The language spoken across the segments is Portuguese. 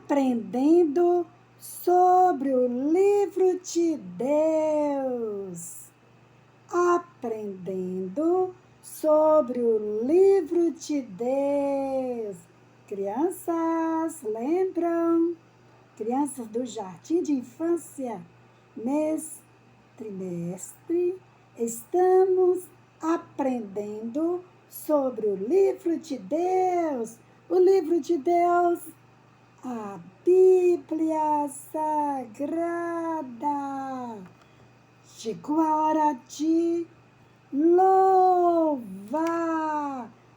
aprendendo sobre o livro de Deus. Aprendendo sobre o livro de Deus. Crianças, lembram? Crianças do Jardim de Infância, nesse trimestre, estamos aprendendo sobre o livro de Deus. O livro de Deus, a Bíblia Sagrada. Chegou a hora de louvar.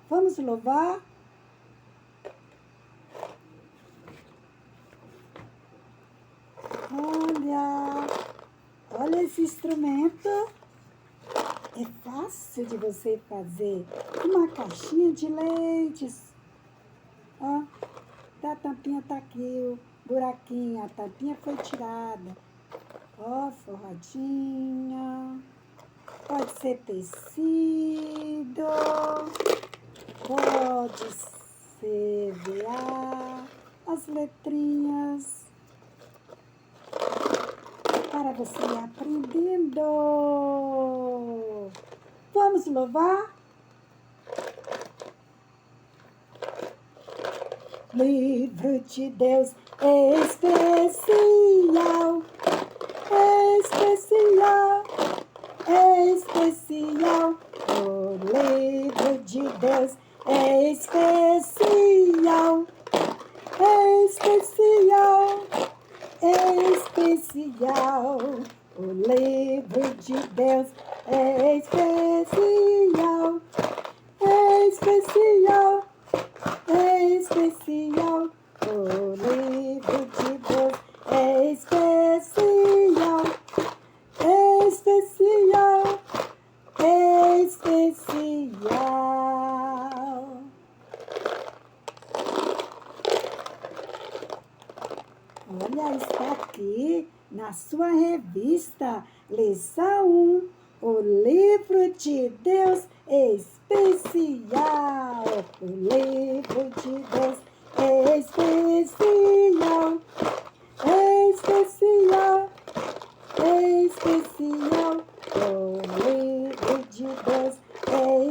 Vamos louvar? Olha esse instrumento. É fácil de você fazer. Uma caixinha de leite. Ó, a tampinha tá aqui, o buraquinho, a tampinha foi tirada. Ó, forradinha. Pode ser tecido. Pode ser VA. As letrinhas. Para você ir aprendendo. Vamos louvar? Livro de Deus especial, especial, especial. O livro de Deus é especial, especial, especial. O livro de Deus é especial, especial, especial. O livro de Deus é especial, especial, especial. Olha, está aqui na sua revista, lição 1, o livro de Deus especial. O livro de Deus especial, especial, especial. O livro de Deus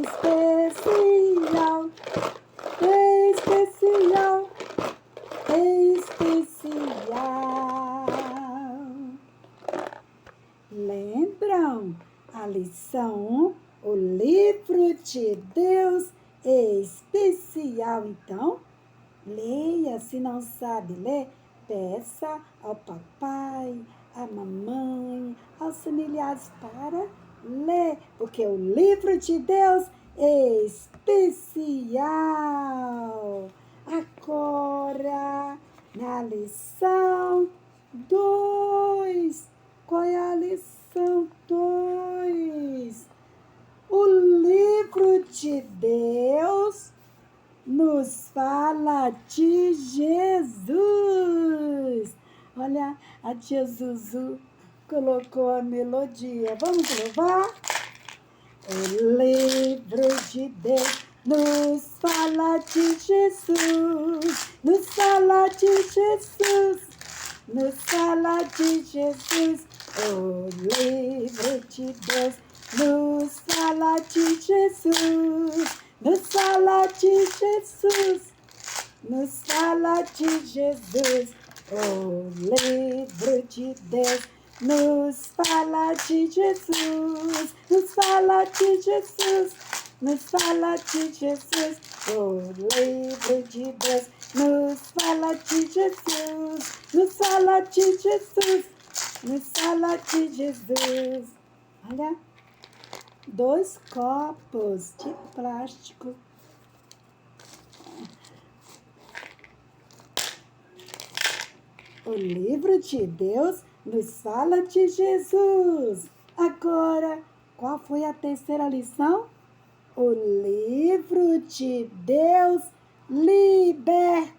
especial, especial, especial. Lembram a lição 1? O livro de Deus especial. Então, leia. Se não sabe ler, peça ao papai, à mamãe, aos familiares para ler, porque o livro de Deus é especial. Agora, na lição 2. Qual é a lição 2? O livro de Deus nos fala de Jesus. Olha, a tia Zuzu colocou a melodia. Vamos louvar? O livro de Deus nos fala de Jesus. Nos fala de Jesus. Nos fala de Jesus. O livro de Deus nos fala de Jesus. Nos fala de Jesus. Nos fala de Jesus. O livro de Deus nos fala de Jesus. Nos fala de Jesus. Nos fala de Jesus. O livro de Deus nos fala de Jesus. Nos fala de Jesus. Nos fala de Jesus. Olha, 2 copos de plástico. O livro de Deus nos fala de Jesus. Agora, qual foi a terceira lição? O livro de Deus liberta.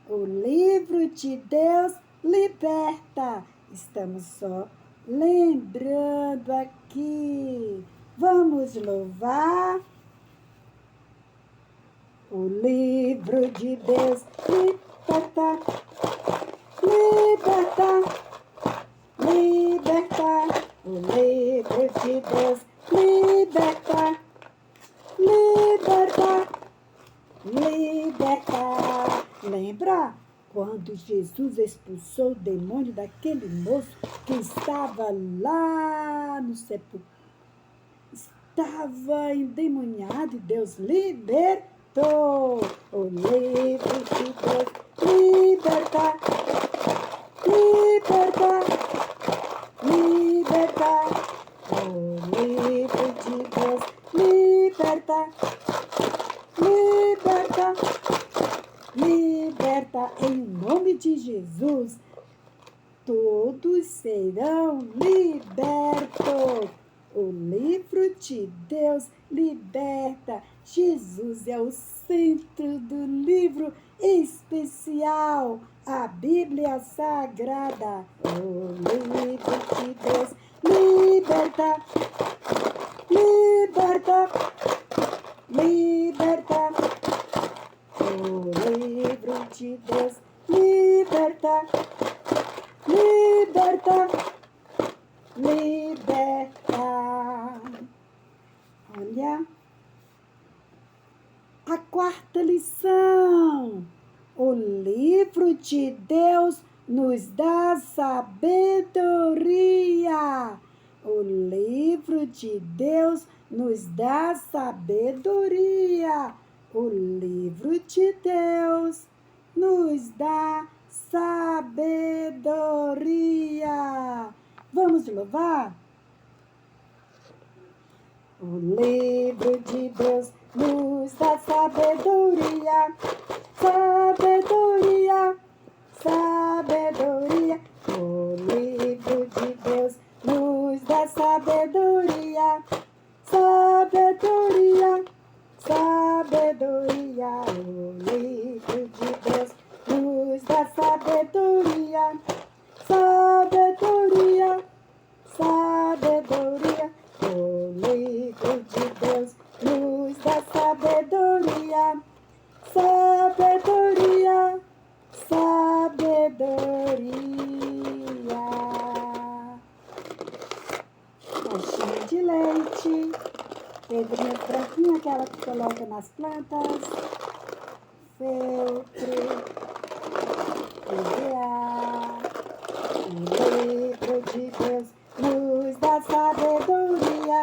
O livro de Deus liberta. Estamos só lembrando aqui. Vamos louvar. O livro de Deus liberta. liberta, liberta, liberta. O livro de Deus liberta, liberta, liberta. Lembra quando Jesus expulsou o demônio daquele moço que estava lá no sepulcro? Estava endemoniado e Deus libertou. O livro de Deus liberta, liberta, liberta. O livro de Deus liberta, liberta, liberta. Em nome de Jesus, todos serão libertos. O livro de Deus liberta. Jesus é o centro do livro especial, a Bíblia Sagrada. O livro de Deus liberta, liberta, liberta. O livro de Deus liberta, liberta, liberta. Olha a quarta lição. O livro de Deus nos dá sabedoria. O livro de Deus nos dá sabedoria. O livro de Deus nos dá sabedoria. Vamos louvar? O livro de Deus nos dá sabedoria, sabedoria, sabedoria. O livro de Deus nos dá sabedoria, sabedoria, sabedoria. O livro de Deus nos dá sabedoria, sabedoria, sabedoria. O livro de Deus nos dá sabedoria, sabedoria, sabedoria. Caixinha de leite, pedrinha branquinha, aquela que coloca nas plantas, feltro, EVA. O livro de Deus nos dá sabedoria,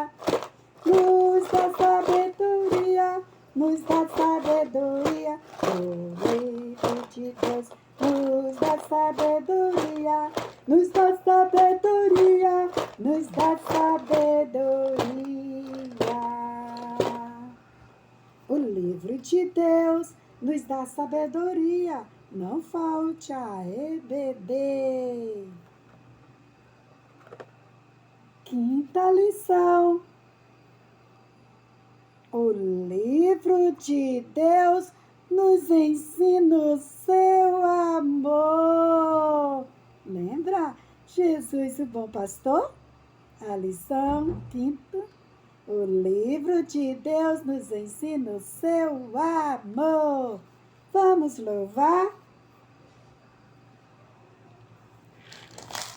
nos dá sabedoria, nos dá sabedoria. O livro de Deus nos dá sabedoria, nos dá sabedoria, nos dá sabedoria. O livro de Deus nos dá sabedoria, não falte a EBD. Quinta lição. O livro de Deus nos ensina o seu amor. Lembra? Jesus, o bom pastor? A lição quinta. O livro de Deus nos ensina o seu amor. Vamos louvar?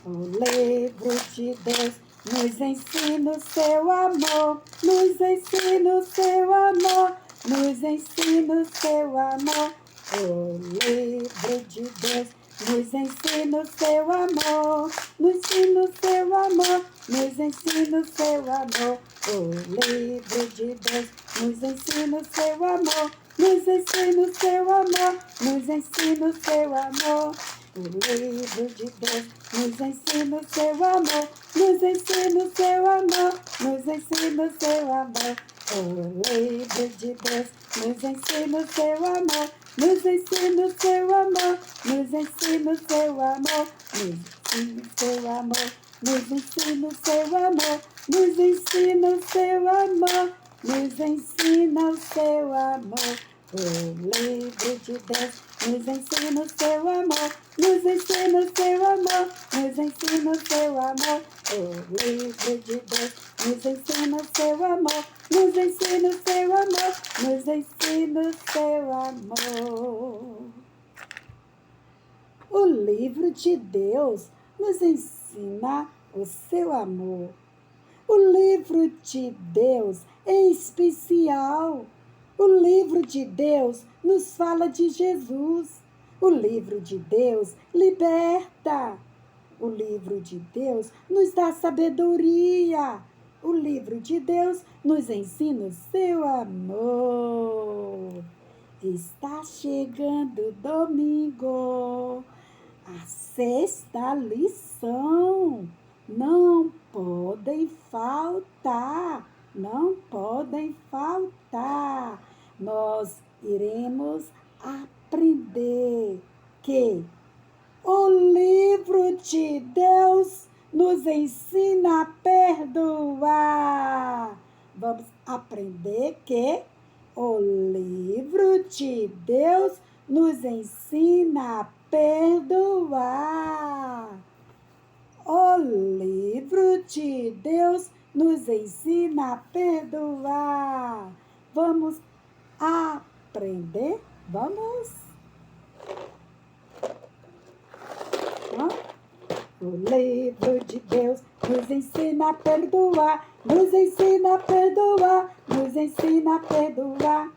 O livro de Deus nos ensina o seu amor, nos ensina o seu amor, nos ensina o seu amor. O livro de Deus nos ensina o seu amor, nos ensina o seu amor, nos ensina o seu amor. O livro de Deus nos ensina o seu amor, nos ensina o seu amor, nos ensina o seu amor. O livro de Deus nos ensina o seu amor, nos ensina o seu amor, nos ensina o seu amor. O livro de Deus nos ensina o seu amor, nos ensina o seu amor, nos ensina o seu amor, nos ensina o seu amor, nos ensina o seu amor, nos ensina o seu amor. O livro de Deus nos ensina o seu amor, nos ensina o seu amor, nos ensina o seu amor. O livro de Deus nos ensina o seu amor, nos ensina o seu amor, nos ensina o seu amor. O livro de Deus nos ensina o seu amor. O livro de Deus é especial. O livro de Deus nos fala de Jesus. O livro de Deus liberta. O livro de Deus nos dá sabedoria. O livro de Deus nos ensina o seu amor. Está chegando domingo, a sexta lição. Não podem faltar, não podem faltar. Nós iremos aprender que o livro de Deus nos ensina a perdoar. Vamos aprender que o livro de Deus nos ensina a perdoar. O livro de Deus nos ensina a perdoar. Vamos aprender? Vamos? O livro de Deus nos ensina a perdoar, nos ensina a perdoar, nos ensina a perdoar.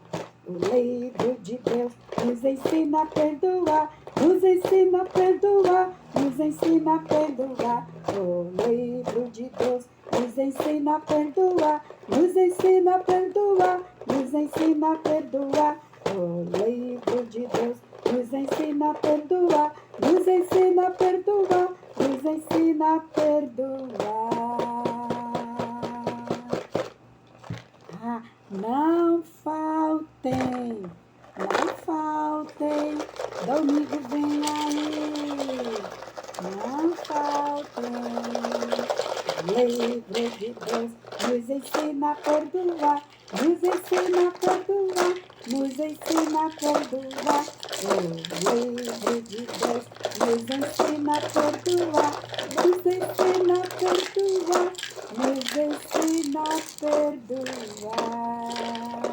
O livro de Deus nos ensina a perdoar, nos ensina a perdoar, nos ensina a perdoar. O livro de Deus nos ensina a perdoar, nos ensina a perdoar, nos ensina a perdoar. O livro de Deus nos ensina a perdoar, nos ensina a perdoar, nos ensina a perdoar. Não faltem, não faltem, domingo vem aí. Não faltem, o livro de Deus nos ensina a perdoar, nos ensina a perdoar, nos ensina a perdoar. O livro de Deus nos ensina a perdoar, nos ensina a perdoar, nos ensina a perdoar.